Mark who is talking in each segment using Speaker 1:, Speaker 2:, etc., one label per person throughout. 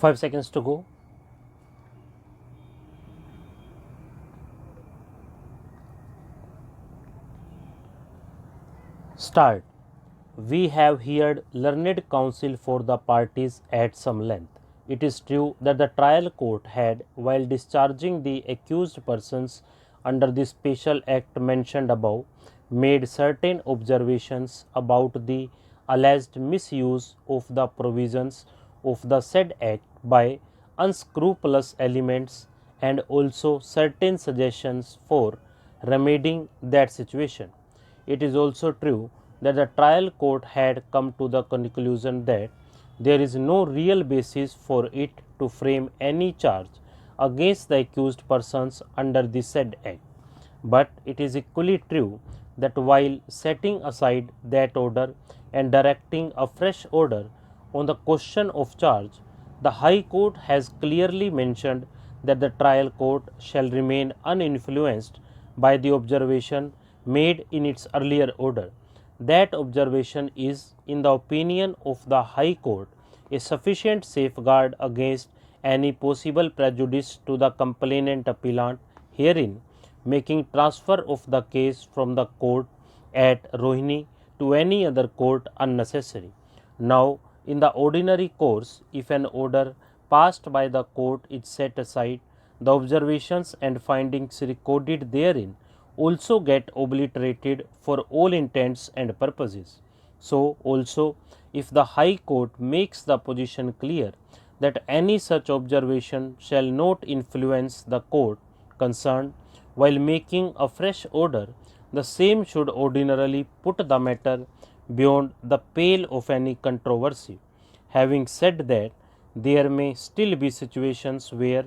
Speaker 1: 5 seconds to go. Start. We have heard learned counsel for the parties at some length. It is true that the trial court had, while discharging the accused persons under the special act mentioned above, made certain observations about the alleged misuse of the provisions of the said act by unscrupulous elements, and also certain suggestions for remedying that situation. It is also true that the trial court had come to the conclusion that there is no real basis for it to frame any charge against the accused persons under the said act. But it is equally true that while setting aside that order and directing a fresh order on the question of charge, the High Court has clearly mentioned that the trial court shall remain uninfluenced by the observation made in its earlier order. That observation is, in the opinion of the High Court, a sufficient safeguard against any possible prejudice to the complainant appellant herein, making transfer of the case from the court at Rohini to any other court unnecessary. Now, in the ordinary course, if an order passed by the court is set aside, the observations and findings recorded therein also get obliterated for all intents and purposes. So, also, if the High Court makes the position clear that any such observation shall not influence the court concerned while making a fresh order, the same should ordinarily put the matter beyond the pale of any controversy. Having said that, there may still be situations where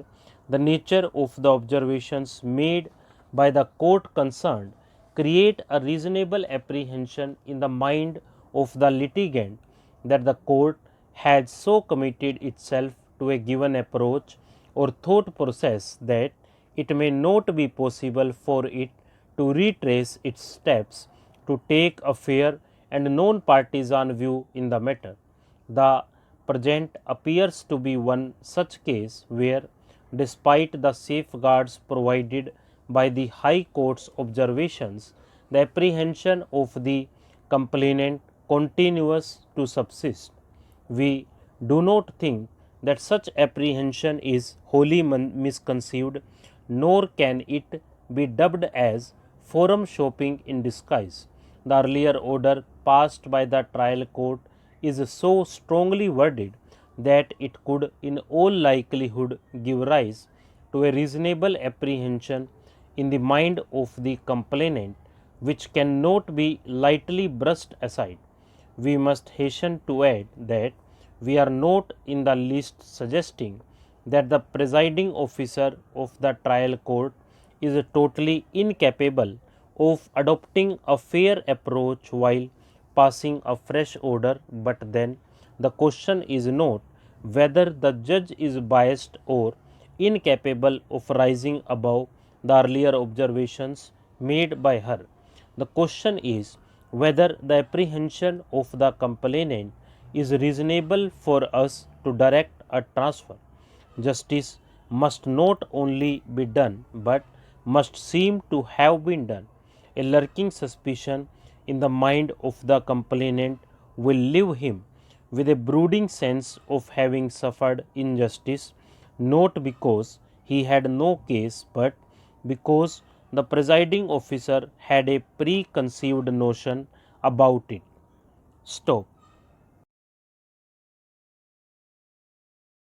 Speaker 1: the nature of the observations made by the court concerned create a reasonable apprehension in the mind of the litigant that the court has so committed itself to a given approach or thought process that it may not be possible for it to retrace its steps to take a fair and non-partisan view in the matter. The present appears to be one such case where, despite the safeguards provided by the High Court's observations, the apprehension of the complainant continues to subsist. We do not think that such apprehension is wholly misconceived, nor can it be dubbed as forum shopping in disguise. The earlier order passed by the trial court is so strongly worded that it could in all likelihood give rise to a reasonable apprehension in the mind of the complainant, which cannot be lightly brushed aside. We must hasten to add that we are not in the least suggesting that the presiding officer of the trial court is totally incapable of adopting a fair approach while passing a fresh order, but then the question is not whether the judge is biased or incapable of rising above the earlier observations made by her. The question is whether the apprehension of the complainant is reasonable for us to direct a transfer. Justice must not only be done but must seem to have been done. A lurking suspicion in the mind of the complainant will leave him with a brooding sense of having suffered injustice, not because he had no case, but because the presiding officer had a preconceived notion about it. Stop.